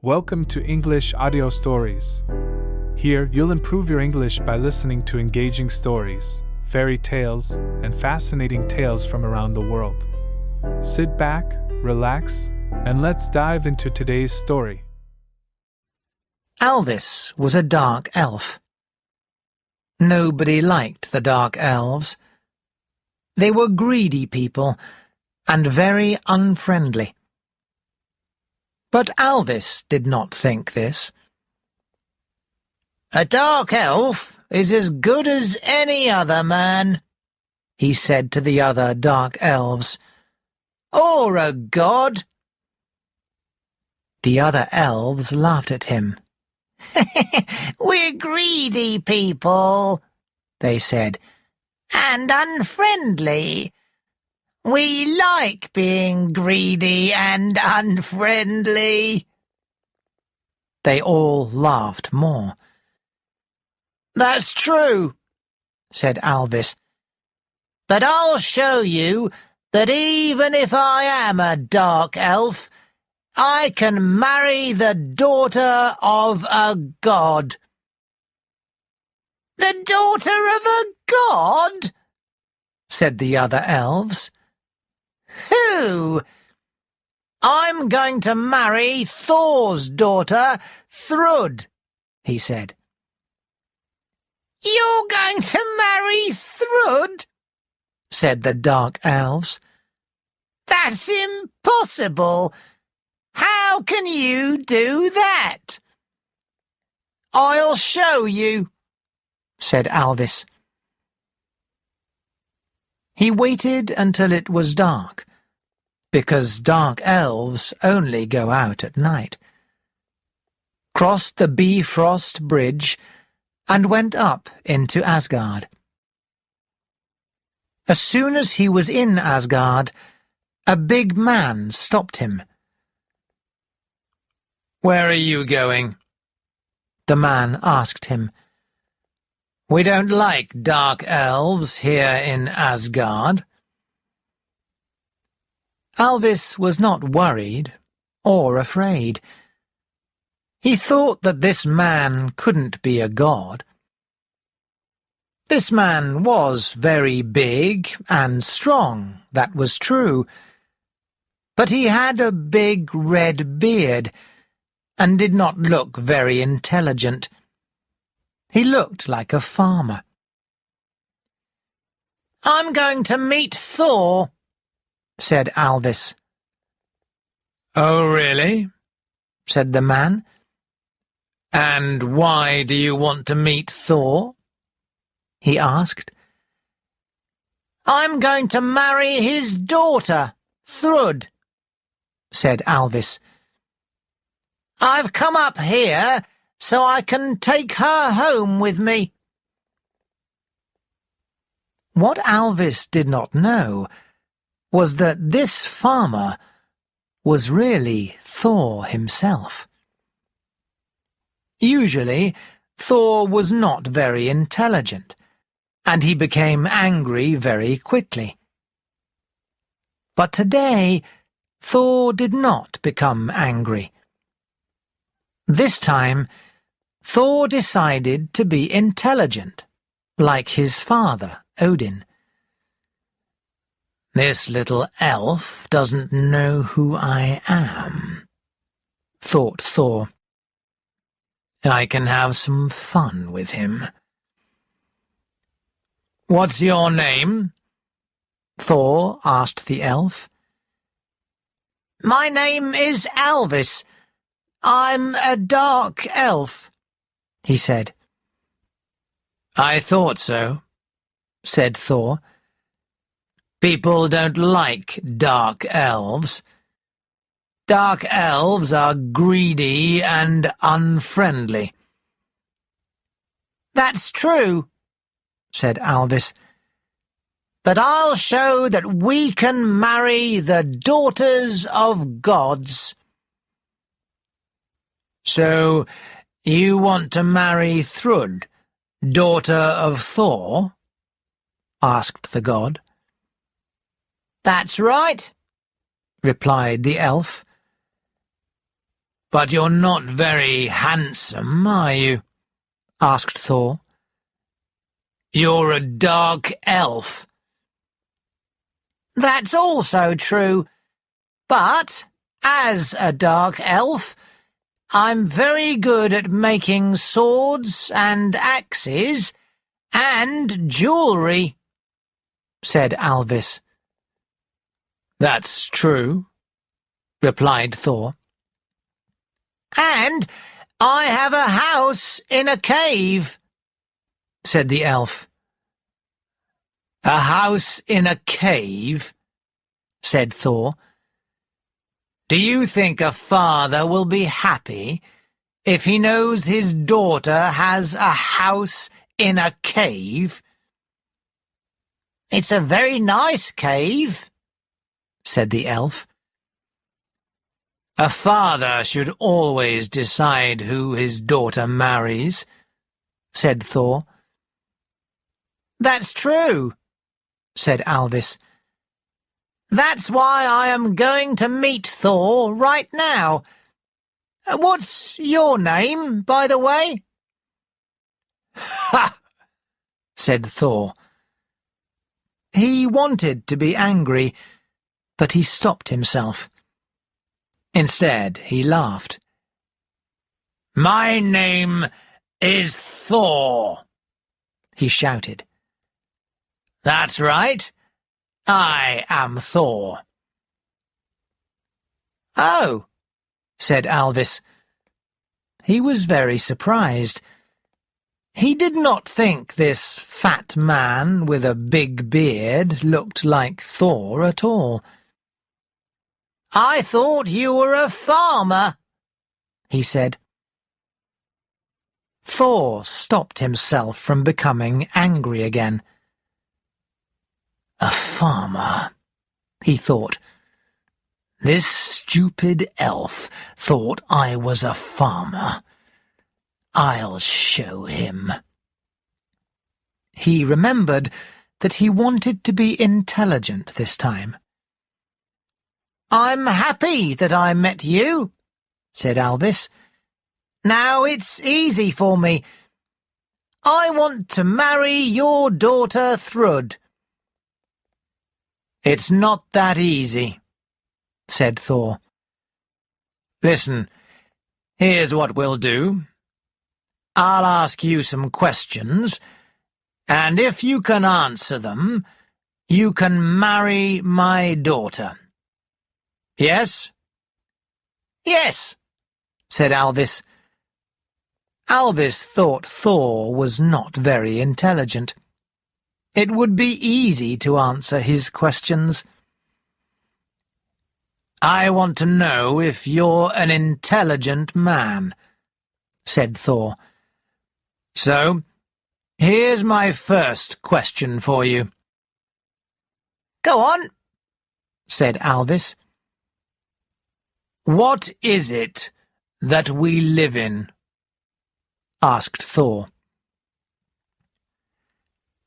Welcome to English Audio Stories. Here, you'll improve your English by listening to engaging stories, fairy tales, and fascinating tales from around the world. Sit back, relax, and let's dive into today's story. Elvis was a dark elf. Nobody liked the dark elves. They were greedy people and very unfriendly. But Elvis did not think this. "A dark elf is as good as any other man," he said to the other dark elves. "Or a god." The other elves laughed at him. "We're greedy people," they said, "and unfriendly. We like being greedy and unfriendly." They all laughed more. "That's true," said Elvis. "But I'll show you that even if I am a dark elf, I can marry the daughter of a god." "The daughter of a god?" said the other elves. "Who?" "I'm going to marry Thor's daughter, Thrud," he said. "You're going to marry Thrud?" said the dark elves. "That's impossible. How can you do that?" "I'll show you," said Elvis. He waited until it was dark, because dark elves only go out at night, crossed the Bifrost Bridge, and went up into Asgard. As soon as he was in Asgard, a big man stopped him. "Where are you going?" the man asked him. "We don't like dark elves here in Asgard." Elvis was not worried or afraid. He thought that this man couldn't be a god. This man was very big and strong, that was true, but he had a big red beard and did not look very intelligent. He looked like a farmer. "I'm going to meet Thor," said Elvis. "Oh, really?" said the man. "And why do you want to meet Thor?" he asked. "I'm going to marry his daughter, Thrud," said Elvis. "I've come up here so I can take her home with me." What Elvis did not know was that this farmer was really Thor himself. Usually, Thor was not very intelligent, and he became angry very quickly. But today, Thor did not become angry. This time, Thor decided to be intelligent, like his father, Odin. "This little elf doesn't know who I am," thought Thor. "I can have some fun with him." "What's your name?" Thor asked the elf. "My name is Elvis. I'm a dark elf," he said. "I thought so," said Thor. "People don't like dark elves. Dark elves are greedy and unfriendly." "That's true," said Elvis. "But I'll show that we can marry the daughters of gods." "So you want to marry Thrud, daughter of Thor?" asked the god. "That's right," replied the elf. "But you're not very handsome, are you?" asked Thor. "You're a dark elf." "That's also true, but as a dark elf, I'm very good at making swords and axes and jewellery," said Alvis. "That's true," replied Thor. "And I have a house in a cave," said the elf. "A house in a cave?" said Thor. "Do you think a father will be happy if he knows his daughter has a house in a cave?" "It's a very nice cave," said the elf. "A father should always decide who his daughter marries," said Thor. "That's true," said Alvis. "That's why I am going to meet Thor right now. What's your name, by the way?" "Ha!" said Thor. He wanted to be angry, but he stopped himself. Instead, he laughed. "My name is Thor," he shouted. "That's right. I am Thor." "Oh," said Alvis. He was very surprised. He did not think this fat man with a big beard looked like Thor at all. "I thought you were a farmer," he said. Thor stopped himself from becoming angry again. "A farmer," he thought. "This stupid elf thought I was a farmer. I'll show him." He remembered that he wanted to be intelligent this time. "I'm happy that I met you," said Alvis. "Now it's easy for me. I want to marry your daughter Thrud." "It's not that easy," said Thor. "Listen, here's what we'll do. I'll ask you some questions, and if you can answer them, you can marry my daughter. Yes?" "Yes," said Alvis. Alvis thought Thor was not very intelligent. It would be easy to answer his questions. "I want to know if you're an intelligent man," said Thor. "So, here's my first question for you." "Go on," said Alvis. "What is it that we live in?" asked Thor.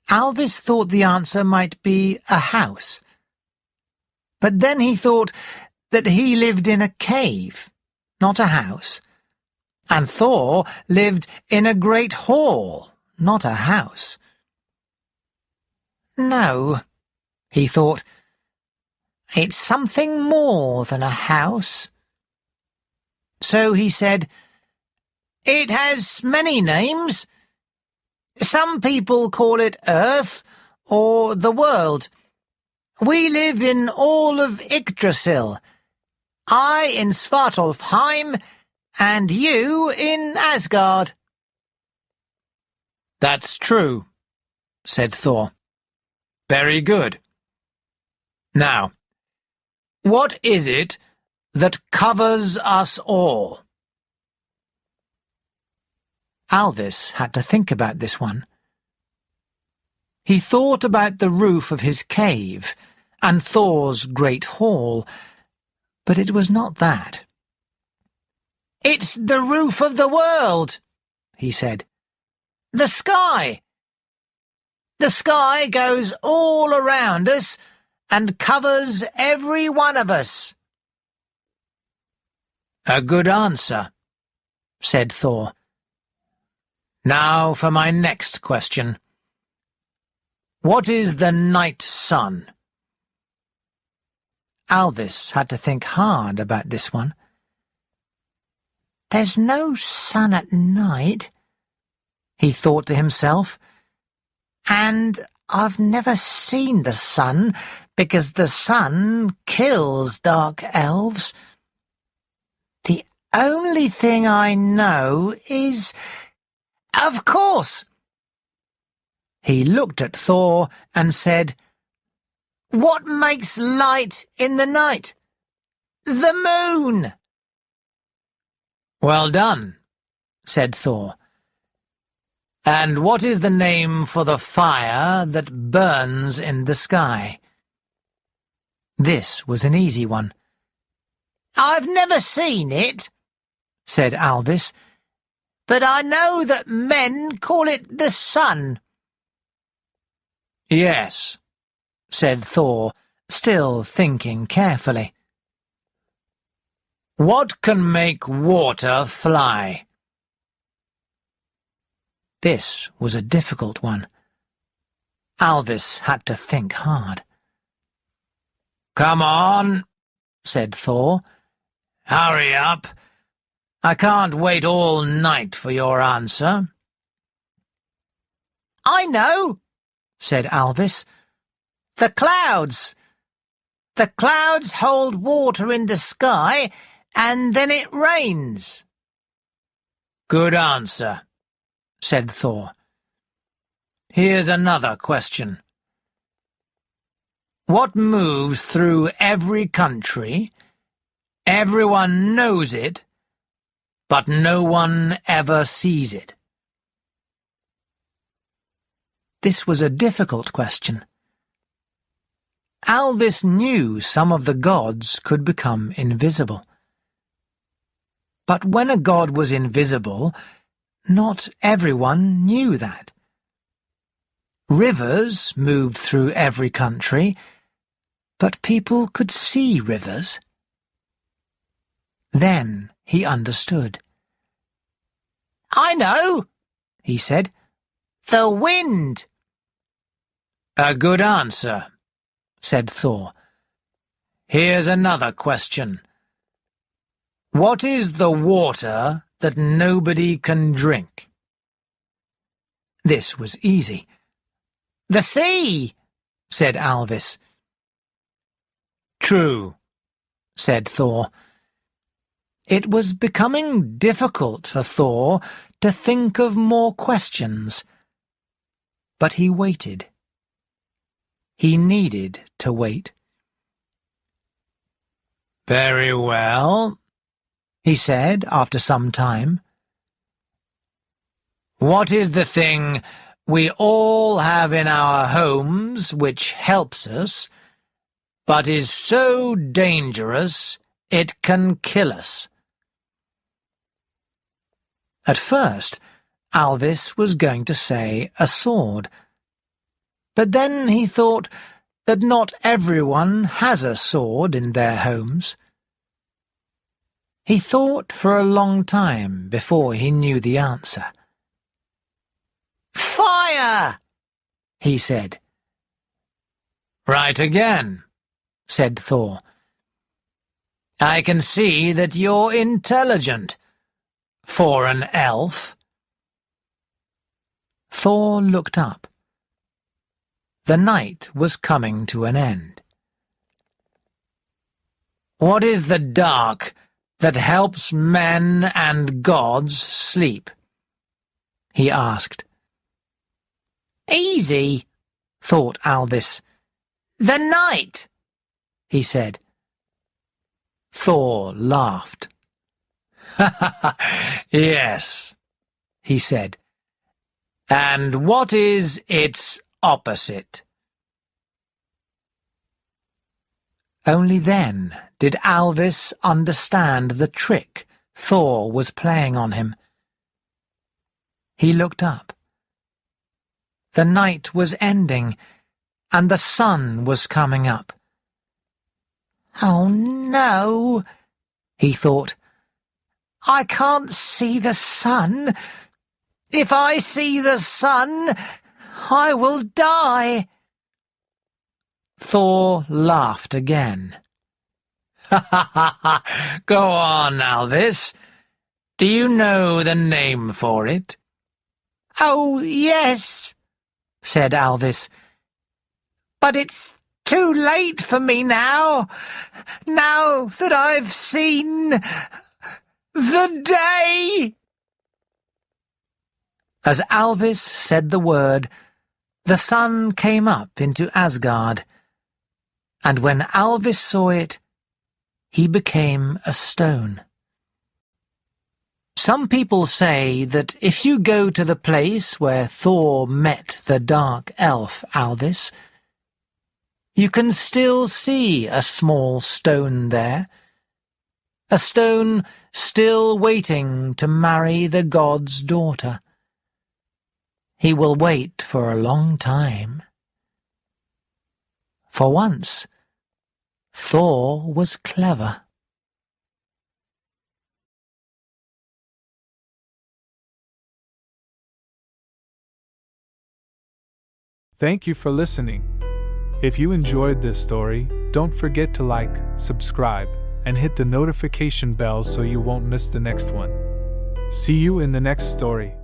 Alvis thought the answer might be a house. But then he thought that he lived in a cave, not a house, and Thor lived in a great hall, not a house. "No," he thought, "it's something more than a house." So he said, "It has many names. Some people call it Earth or the world. We live in all of Yggdrasil. I in Svartalfheim, and you in Asgard." "That's true," said Thor. "Very good. Now, what is it that covers us all?" Alvis had to think about this one. He thought about the roof of his cave and Thor's great hall, but it was not that. "It's the roof of the world," he said. "The sky. The sky goes all around us and covers every one of us." "A good answer," said Thor. "Now for my next question. What is the night sun?" Alvis had to think hard about this one. "There's no sun at night," he thought to himself, "and I've never seen the sun because the sun kills dark elves. The only thing I know is... Of course!" He looked at Thor and said, "What makes light in the night? The moon!" "Well done," said Thor. "And what is the name for the fire that burns in the sky?" This was an easy one. "I've never seen it," said Alvis, "but I know that men call it the sun." "Yes," said Thor, still thinking carefully. "What can make water fly?" This was a difficult one. Alvis had to think hard. "Come on," said Thor. "Hurry up. I can't wait all night for your answer." "I know," said Alvis. "The clouds. The clouds hold water in the sky, and then it rains." "Good answer," said Thor. "Here's another question. What moves through every country? Everyone knows it, but no one ever sees it." This was a difficult question. Alvis knew some of the gods could become invisible. But when a god was invisible, not everyone knew that. Rivers moved through every country, but people could see rivers. Then he understood. "I know," he said. "The wind." "A good answer," said Thor. "Here's another question. What is the water that nobody can drink?" This was easy. "The sea," said Alvis. "True," said Thor. It was becoming difficult for Thor to think of more questions. But he waited. He needed to wait. "Very well," he said after some time. "What is the thing we all have in our homes which helps us, but is so dangerous it can kill us?" At first, Alvis was going to say a sword. But then he thought that not everyone has a sword in their homes. He thought for a long time before he knew the answer. "Fire!" he said. "Right again," said Thor. "I can see that you're intelligent for an elf." Thor looked up. The night was coming to an end. "What is the dark that helps men and gods sleep?" he asked. "Easy," thought Alvis. "The night," he said. Thor laughed. "Yes," he said. "And what is its opposite?" Only then did Alvis understand the trick Thor was playing on him. He looked up. The night was ending, and the sun was coming up. "Oh no," he thought. I can't see the sun. If I see the sun, I will die." Thor laughed again. "Ha ha ha ha! Go on, Alvis. Do you know the name for it?" "Oh, yes," said Alvis. "But it's too late for me now that I've seen the day." As Alvis said the word, the sun came up into Asgard, and when Alvis saw it, he became a stone. Some people say that if you go to the place where Thor met the dark elf Alvis, you can still see a small stone there, a stone still waiting to marry the god's daughter. He will wait for a long time. For once, Thor was clever. Thank you for listening. If you enjoyed this story, don't forget to like, subscribe, and hit the notification bell so you won't miss the next one. See you in the next story.